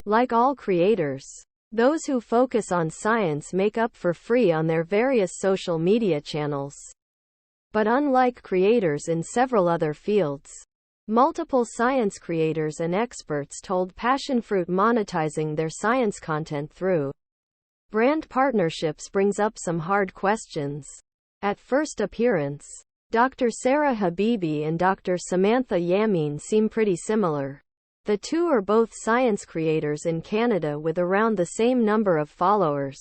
Like all creators, those who focus on science make up for free on their various social media channels. But unlike creators in several other fields, multiple science creators and experts told Passionfruit monetizing their science content through brand partnerships brings up some hard questions. At first appearance, Dr. Sarah Habibi and Dr. Samantha Yamin seem pretty similar. The two are both science creators in Canada with around the same number of followers.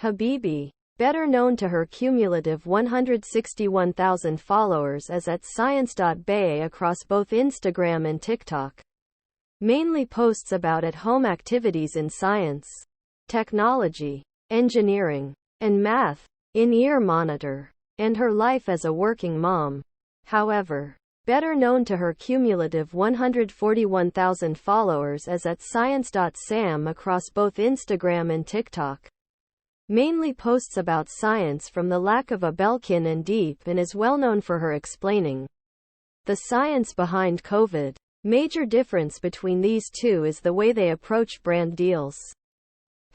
Habibi, better known to her cumulative 161,000 followers as at science.bay across both Instagram and TikTok, mainly posts about at-home activities in science, technology, engineering, and math, in Ear Monitor, and her life as a working mom. However, better known to her cumulative 141,000 followers as at science.sam across both Instagram and TikTok, mainly posts about science from the lack of a Belkin and deep and is well known for her explaining the science behind COVID. Major difference between these two is the way they approach brand deals.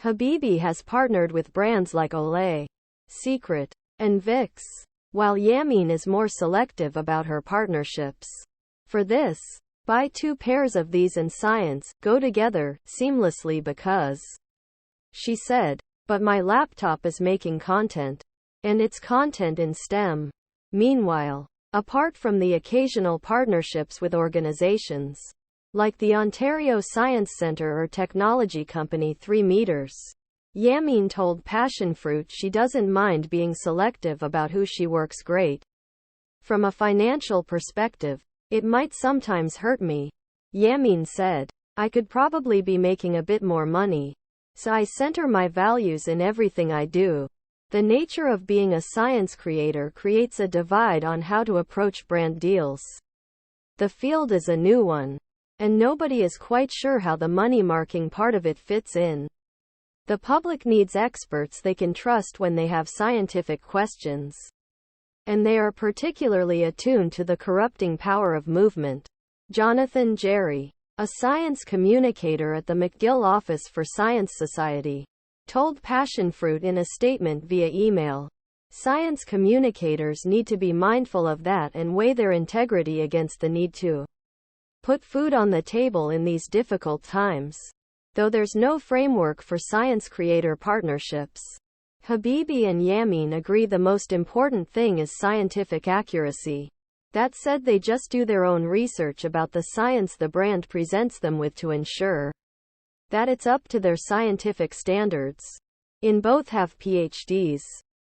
Habibi has partnered with brands like Olay, Secret, and Vicks, while Yamin is more selective about her partnerships. For this, buy two pairs of these and science go together seamlessly because, she said, but my laptop is making content, and it's content in STEM. Meanwhile, apart from the occasional partnerships with organizations like the Ontario Science Centre or technology company 3 Meters, Yamin told Passionfruit she doesn't mind being selective about who she works great. From a financial perspective, it might sometimes hurt me, Yamin said. I could probably be making a bit more money, so I center my values in everything I do. The nature of being a science creator creates a divide on how to approach brand deals. The field is a new one, and nobody is quite sure how the money-marking part of it fits in. The public needs experts they can trust when they have scientific questions. And they are particularly attuned to the corrupting power of movement. Jonathan Jerry, a science communicator at the McGill Office for Science Society, told Passionfruit in a statement via email, "Science communicators need to be mindful of that and weigh their integrity against the need to put food on the table in these difficult times." Though there's no framework for science creator partnerships, Habibi and Yamin agree the most important thing is scientific accuracy. That said, they just do their own research about the science the brand presents them with to ensure that it's up to their scientific standards. In both have PhDs.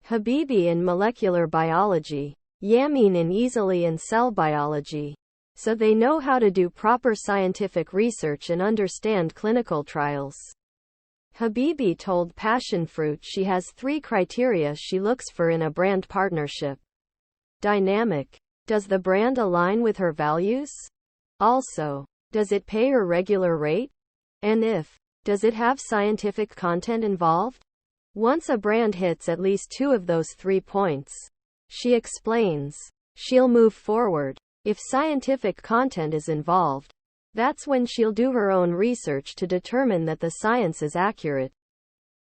Habibi in molecular biology, Yamin in easily and cell biology. So they know how to do proper scientific research and understand clinical trials. Habibi told Passionfruit she has 3 criteria she looks for in a brand partnership. Dynamic. Does the brand align with her values? Also, does it pay her regular rate? And if, does it have scientific content involved? Once a brand hits at least 2 of those 3 points, she explains, she'll move forward. If scientific content is involved, that's when she'll do her own research to determine that the science is accurate.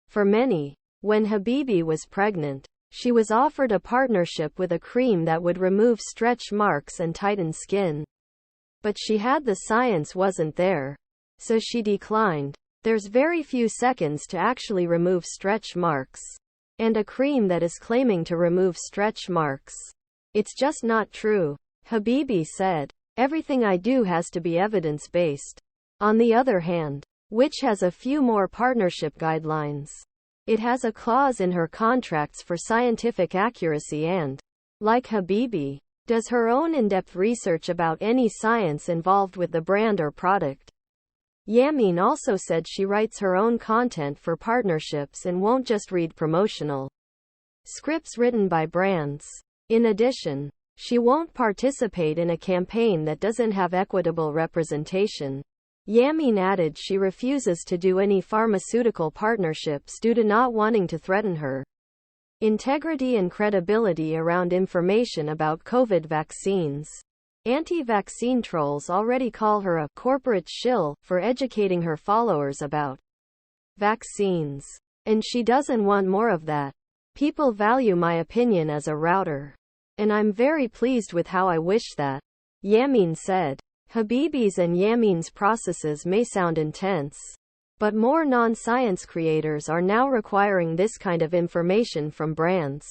For many, when Habibi was pregnant, she was offered a partnership with a cream that would remove stretch marks and tighten skin. But she had the science wasn't there, so she declined. There's very few seconds to actually remove stretch marks. And a cream that is claiming to remove stretch marks. It's just not true. Habibi said, everything I do has to be evidence-based. On the other hand, which has a few more partnership guidelines. It has a clause in her contracts for scientific accuracy and, like Habibi, does her own in-depth research about any science involved with the brand or product. Yamin also said she writes her own content for partnerships and won't just read promotional scripts written by brands. In addition, she won't participate in a campaign that doesn't have equitable representation. Yamin added she refuses to do any pharmaceutical partnerships due to not wanting to threaten her integrity and credibility around information about COVID vaccines. Anti-vaccine trolls already call her a corporate shill for educating her followers about vaccines. And she doesn't want more of that. People value my opinion as a router. And I'm very pleased with how I wish that. Yamin said. Habibi's and Yamin's processes may sound intense, but more non-science creators are now requiring this kind of information from brands.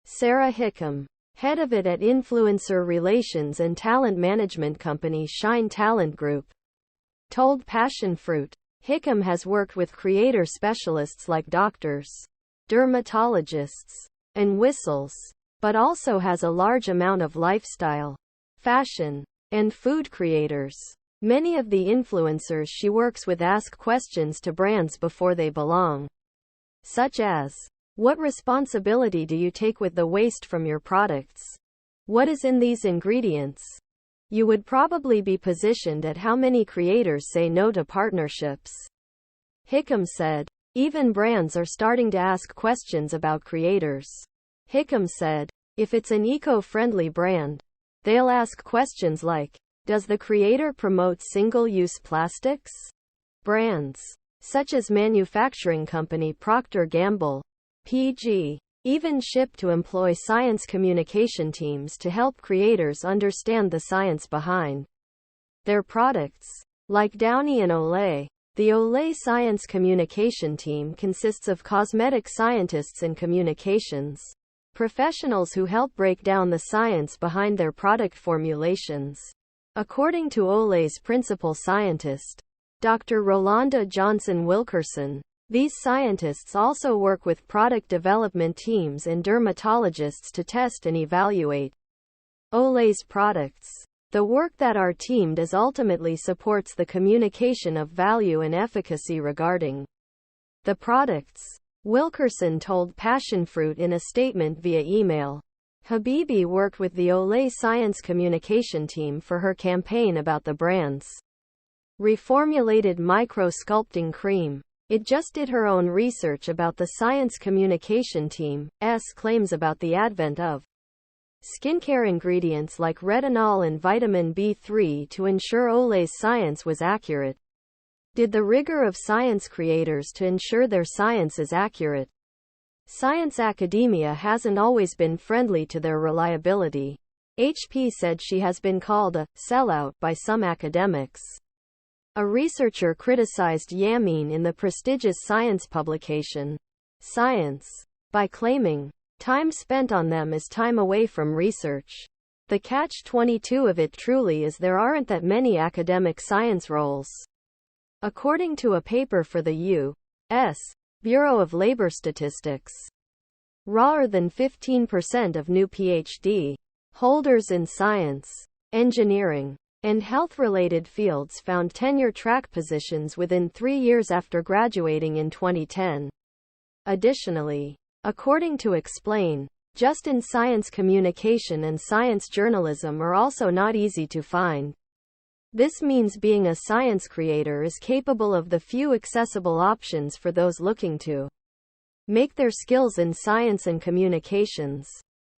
Sarah Hickam, head of it at influencer relations and talent management company Shine Talent Group, told Passion Fruit. Hickam has worked with creator specialists like doctors, dermatologists, and whistles, but also has a large amount of lifestyle, fashion, and food creators. Many of the influencers she works with ask questions to brands before they belong, such as, what responsibility do you take with the waste from your products? What is in these ingredients? You would probably be positioned at how many creators say no to partnerships. Hickam said, even brands are starting to ask questions about creators. Hickam said, if it's an eco-friendly brand, they'll ask questions like, does the creator promote single-use plastics? Brands, such as manufacturing company Procter & Gamble, PG, even ship to employ science communication teams to help creators understand the science behind their products. Like Downy and Olay, the Olay science communication team consists of cosmetic scientists and communications professionals who help break down the science behind their product formulations. According to Olay's principal scientist, Dr. Rolanda Johnson Wilkerson, these scientists also work with product development teams and dermatologists to test and evaluate Olay's products. The work that our team does ultimately supports the communication of value and efficacy regarding the products, Wilkerson told Passion Fruit in a statement via email. Habibi worked with the Olay science communication team for her campaign about the brand's reformulated micro-sculpting cream. It just did her own research about the science communication team's claims about the advent of skincare ingredients like retinol and vitamin B3 to ensure Olay's science was accurate. Did the rigor of science creators to ensure their science is accurate. Science academia hasn't always been friendly to their reliability. HP said she has been called a sellout by some academics. A researcher criticized Yamin in the prestigious science publication Science by claiming, time spent on them is time away from research. The catch-22 of it truly is there aren't that many academic science roles. According to a paper for the U.S. Bureau of Labor Statistics, rawer than 15% of new PhD holders in science, engineering, and health-related fields found tenure-track positions within 3 years after graduating in 2010. Additionally, according to Explain, just in science communication and science journalism are also not easy to find. This means being a science creator is capable of the few accessible options for those looking to make their skills in science and communications.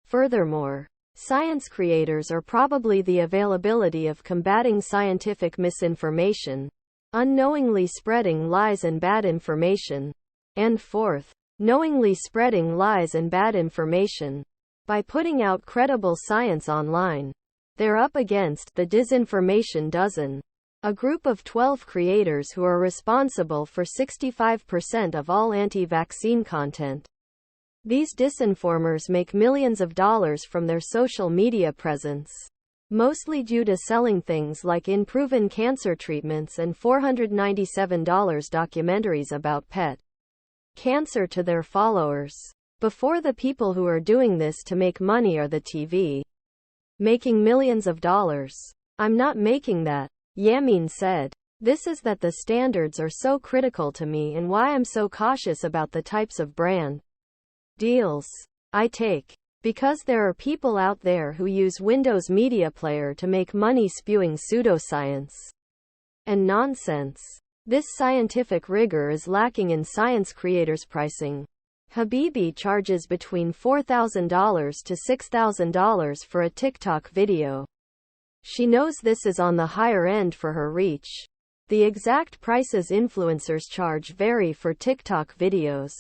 Furthermore, science creators are probably the availability of combating scientific misinformation, unknowingly spreading lies and bad information, and fourth, knowingly spreading lies and bad information. By putting out credible science online, they're up against the disinformation dozen, a group of 12 creators who are responsible for 65% of all anti-vaccine content. These disinformers make millions of dollars from their social media presence, mostly due to selling things like unproven cancer treatments and $497 documentaries about pet cancer to their followers. Before the people who are doing this to make money are the TV making millions of dollars. I'm not making that, Yamin said. This is that the standards are so critical to me and why I'm so cautious about the types of brand deals I take. Because there are people out there who use Windows Media Player to make money spewing pseudoscience and nonsense. This scientific rigor is lacking in science creators' pricing. Habibi charges between $4,000 to $6,000 for a TikTok video. She knows this is on the higher end for her reach. The exact prices influencers charge vary for TikTok videos,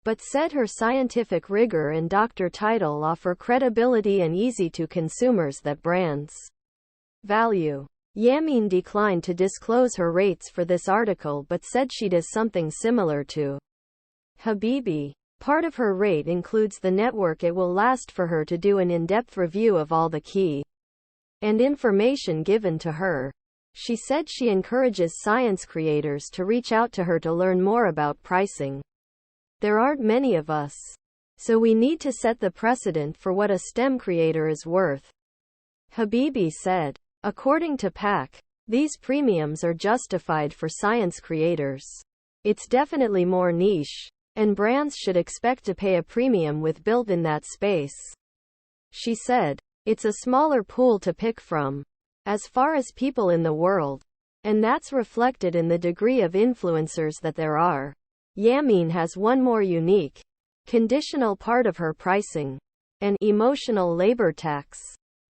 but said her scientific rigor and doctor title offer credibility and easy to consumers that brands value. Yamin declined to disclose her rates for this article but said she does something similar to Habibi. Part of her rate includes the network it will last for her to do an in-depth review of all the key and information given to her. She said she encourages science creators to reach out to her to learn more about pricing. There aren't many of us, so we need to set the precedent for what a STEM creator is worth, Habibi said. According to PAC, these premiums are justified for science creators. It's definitely more niche, and brands should expect to pay a premium with built in that space. She said, it's a smaller pool to pick from, as far as people in the world, and that's reflected in the degree of influencers that there are. Yamin has one more unique, conditional part of her pricing, an emotional labor tax.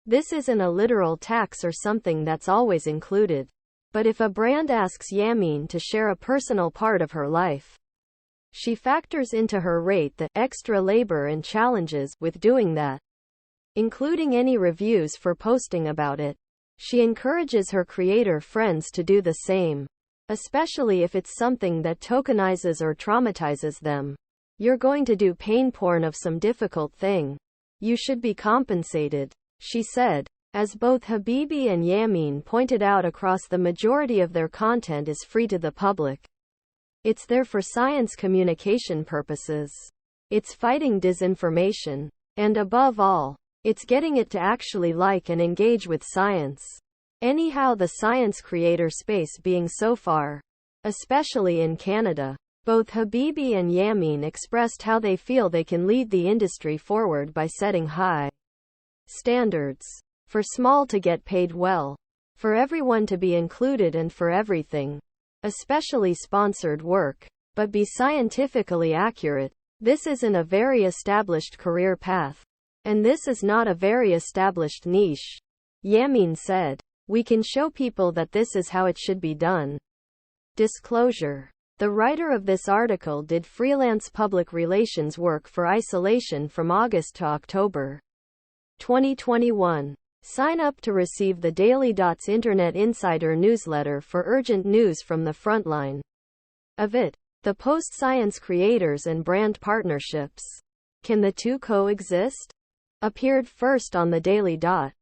This isn't a literal tax or something that's always included. But if a brand asks Yamin to share a personal part of her life, she factors into her rate the extra labor and challenges with doing that, including any reviews for posting about it. She encourages her creator friends to do the same, especially if it's something that tokenizes or traumatizes them. You're going to do pain porn of some difficult thing. You should be compensated, she said. As both Habibi and Yamin pointed out, across the majority of their content is free to the public. It's there for science communication purposes. It's fighting disinformation. And above all, it's getting it to actually like and engage with science. Anyhow, the science creator space being so far, especially in Canada. Both Habibi and Yamin expressed how they feel they can lead the industry forward by setting high standards. For small to get paid well. For everyone to be included and for everything, especially sponsored work, but be scientifically accurate. This isn't a very established career path. And this is not a very established niche, Yamin said. We can show people that this is how it should be done. Disclosure. The writer of this article did freelance public relations work for Isolation from August to October 2021. Sign up to receive the Daily Dot's Internet Insider newsletter for urgent news from the frontline of it. The post science creators and brand partnerships. Can the two coexist? Appeared first on the Daily Dot.